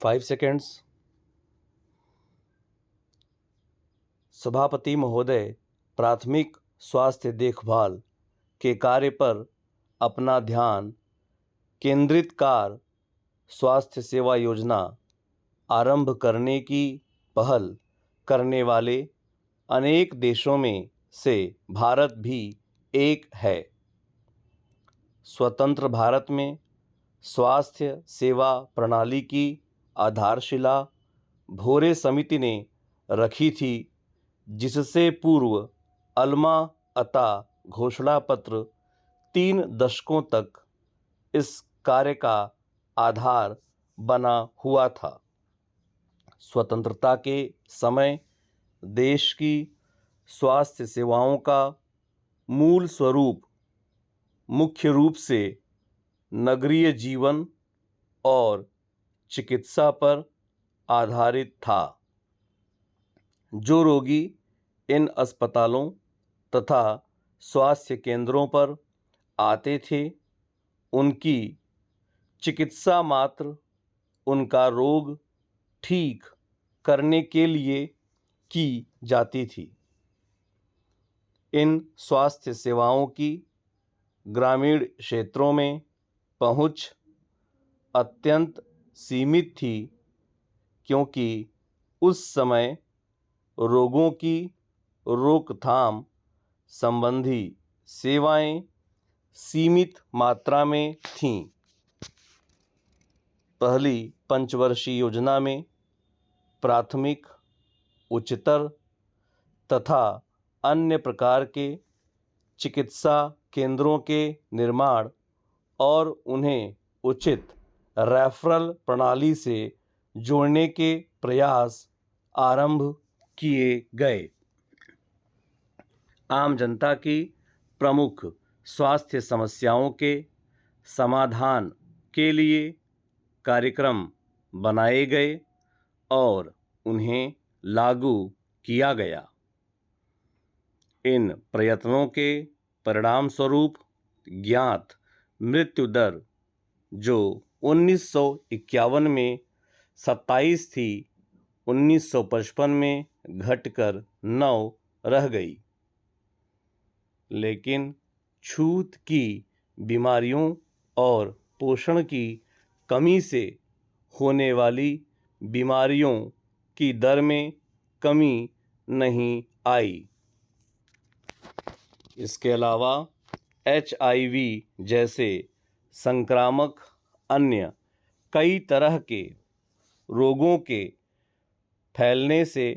5 seconds. सभापति महोदय प्राथमिक स्वास्थ्य देखभाल के कार्य पर अपना ध्यान केंद्रित कर स्वास्थ्य सेवा योजना आरंभ करने की पहल करने वाले अनेक देशों में से भारत भी एक है। स्वतंत्र भारत में स्वास्थ्य सेवा प्रणाली की आधारशिला भोरे समिति ने रखी थी, जिससे पूर्व अल्मा अता घोषणा पत्र 3 दशकों तक इस कार्य का आधार बना हुआ था। स्वतंत्रता के समय देश की स्वास्थ्य सेवाओं का मूल स्वरूप मुख्य रूप से नगरीय जीवन और चिकित्सा पर आधारित था। जो रोगी इन अस्पतालों तथा स्वास्थ्य केंद्रों पर आते थे, उनकी चिकित्सा मात्र उनका रोग ठीक करने के लिए की जाती थी। इन स्वास्थ्य सेवाओं की ग्रामीण क्षेत्रों में पहुंच अत्यंत सीमित थी, क्योंकि उस समय रोगों की रोकथाम संबंधी सेवाएं सीमित मात्रा में थीं। पहली पंचवर्षीय योजना में प्राथमिक, उच्चतर तथा अन्य प्रकार के चिकित्सा केंद्रों के निर्माण और उन्हें उचित रेफरल प्रणाली से जोड़ने के प्रयास आरंभ किए गए। आम जनता की प्रमुख स्वास्थ्य समस्याओं के समाधान के लिए कार्यक्रम बनाए गए और उन्हें लागू किया गया। इन प्रयत्नों के परिणाम स्वरूप ज्ञात मृत्यु दर, जो 1951 में 27 थी, 1955 में घटकर 9 रह गई। लेकिन छूत की बीमारियों और पोषण की कमी से होने वाली बीमारियों की दर में कमी नहीं आई। इसके अलावा HIV जैसे संक्रामक अन्य कई तरह के रोगों के फैलने से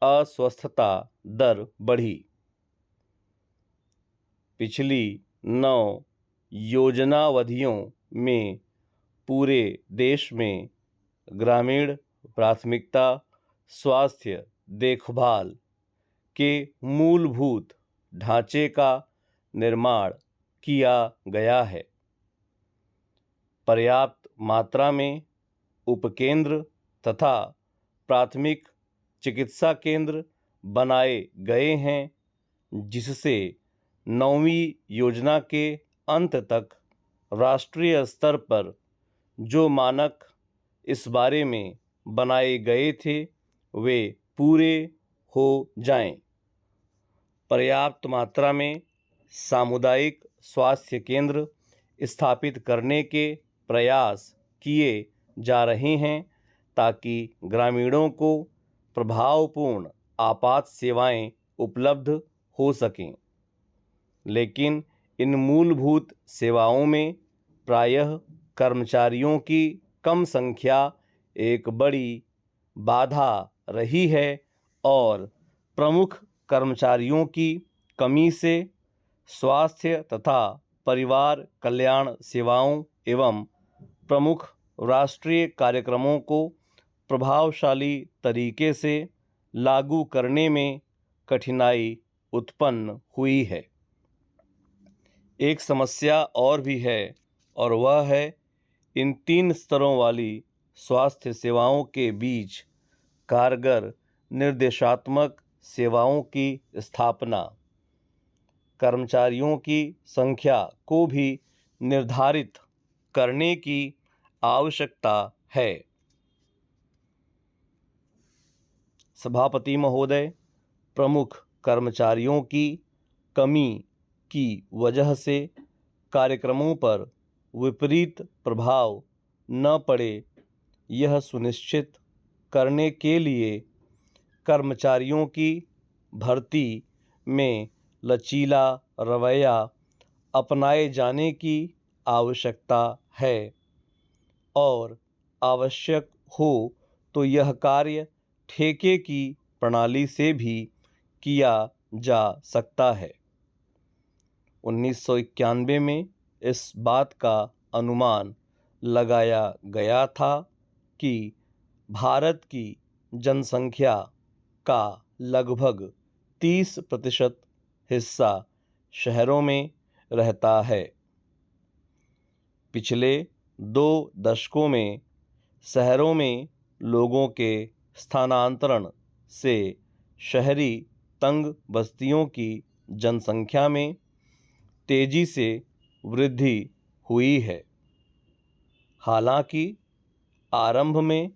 अस्वस्थता दर बढ़ी। पिछली 9 योजनावधियों में पूरे देश में ग्रामीण प्राथमिकता स्वास्थ्य देखभाल के मूलभूत ढांचे का निर्माण किया गया है। पर्याप्त मात्रा में उपकेंद्र तथा प्राथमिक चिकित्सा केंद्र बनाए गए हैं, जिससे 9वीं योजना के अंत तक राष्ट्रीय स्तर पर जो मानक इस बारे में बनाए गए थे, वे पूरे हो जाएं। पर्याप्त मात्रा में सामुदायिक स्वास्थ्य केंद्र स्थापित करने के प्रयास किए जा रहे हैं, ताकि ग्रामीणों को प्रभावपूर्ण आपात सेवाएं उपलब्ध हो सकें। लेकिन इन मूलभूत सेवाओं में प्रायः कर्मचारियों की कम संख्या एक बड़ी बाधा रही है और प्रमुख कर्मचारियों की कमी से स्वास्थ्य तथा परिवार कल्याण सेवाओं एवं प्रमुख राष्ट्रीय कार्यक्रमों को प्रभावशाली तरीके से लागू करने में कठिनाई उत्पन्न हुई है। एक समस्या और भी है, और वह है इन 3 स्तरों वाली स्वास्थ्य सेवाओं के बीच कारगर निर्देशात्मक सेवाओं की स्थापना। कर्मचारियों की संख्या को भी निर्धारित करने की आवश्यकता है। सभापति महोदय, प्रमुख कर्मचारियों की कमी की वजह से कार्यक्रमों पर विपरीत प्रभाव न पड़े, यह सुनिश्चित करने के लिए कर्मचारियों की भर्ती में लचीला रवैया अपनाए जाने की आवश्यकता है और आवश्यक हो तो यह कार्य ठेके की प्रणाली से भी किया जा सकता है। 1991 में इस बात का अनुमान लगाया गया था कि भारत की जनसंख्या का लगभग 30% हिस्सा शहरों में रहता है। पिछले 2 दशकों में शहरों में लोगों के स्थानांतरण से शहरी तंग बस्तियों की जनसंख्या में तेजी से वृद्धि हुई है। हालांकि आरंभ में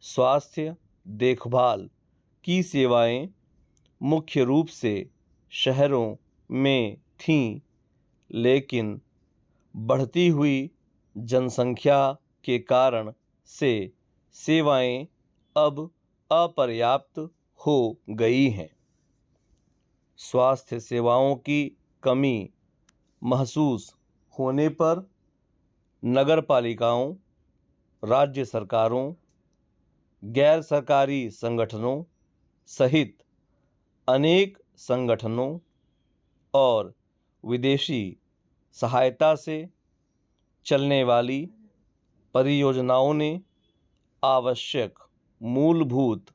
स्वास्थ्य देखभाल की सेवाएं मुख्य रूप से शहरों में थीं, लेकिन बढ़ती हुई जनसंख्या के कारण से सेवाएं अब अपर्याप्त हो गई हैं। स्वास्थ्य सेवाओं की कमी महसूस होने पर नगरपालिकाओं, राज्य सरकारों, गैर सरकारी संगठनों सहित अनेक संगठनों और विदेशी सहायता से चलने वाली परियोजनाओं ने आवश्यक मूलभूत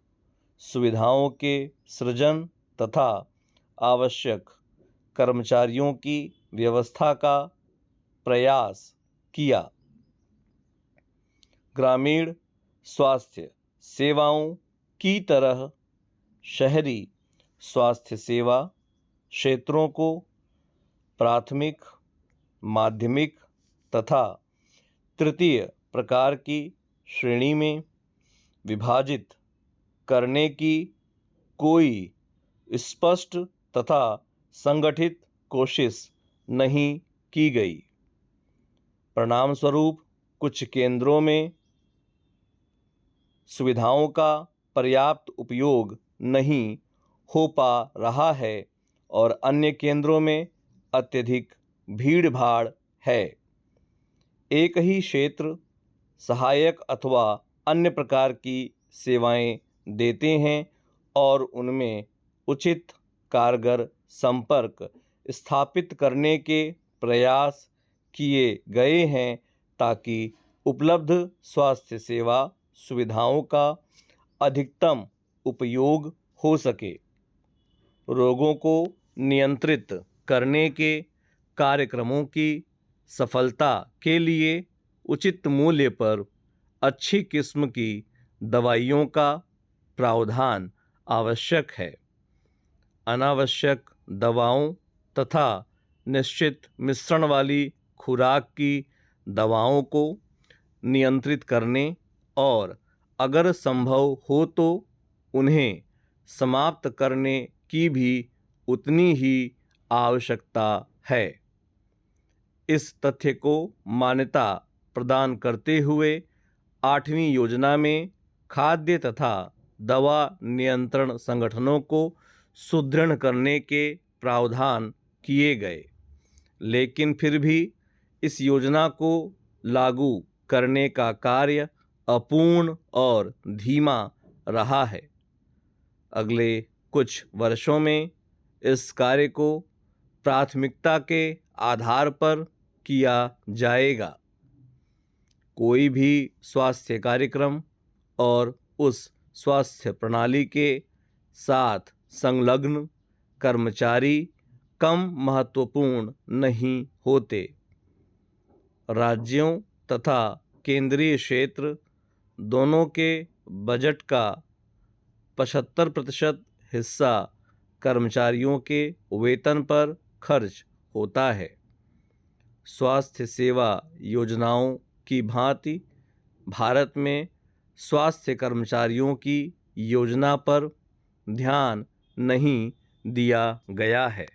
सुविधाओं के सृजन तथा आवश्यक कर्मचारियों की व्यवस्था का प्रयास किया। ग्रामीण स्वास्थ्य सेवाओं की तरह शहरी स्वास्थ्य सेवा क्षेत्रों को प्राथमिक, माध्यमिक तथा तृतीय प्रकार की श्रेणी में विभाजित करने की कोई स्पष्ट तथा संगठित कोशिश नहीं की गई। परिणामस्वरूप कुछ केंद्रों में सुविधाओं का पर्याप्त उपयोग नहीं हो पा रहा है और अन्य केंद्रों में अत्यधिक भीड़-भाड़ है। एक ही क्षेत्र सहायक अथवा अन्य प्रकार की सेवाएं देते हैं और उनमें उचित कारगर संपर्क स्थापित करने के प्रयास किए गए हैं ताकि उपलब्ध स्वास्थ्य सेवा सुविधाओं का अधिकतम उपयोग हो सके। रोगों को नियंत्रित करने के कार्यक्रमों की सफलता के लिए उचित मूल्य पर अच्छी किस्म की दवाइयों का प्रावधान आवश्यक है। अनावश्यक दवाओं तथा निश्चित मिश्रण वाली खुराक की दवाओं को नियंत्रित करने और अगर संभव हो तो उन्हें समाप्त करने की भी उतनी ही आवश्यकता है। इस तथ्य को मान्यता प्रदान करते हुए 8वीं योजना में खाद्य तथा दवा नियंत्रण संगठनों को सुदृढ़ करने के प्रावधान किए गए, लेकिन फिर भी इस योजना को लागू करने का कार्य अपूर्ण और धीमा रहा है। अगले कुछ वर्षों में इस कार्य को प्राथमिकता के आधार पर किया जाएगा। कोई भी स्वास्थ्य कार्यक्रम और उस स्वास्थ्य प्रणाली के साथ संलग्न कर्मचारी कम महत्वपूर्ण नहीं होते। राज्यों तथा केंद्रीय क्षेत्र दोनों के बजट का 75% हिस्सा कर्मचारियों के वेतन पर खर्च होता है। स्वास्थ्य सेवा योजनाओं की भांति भारत में स्वास्थ्य कर्मचारियों की योजना पर ध्यान नहीं दिया गया है।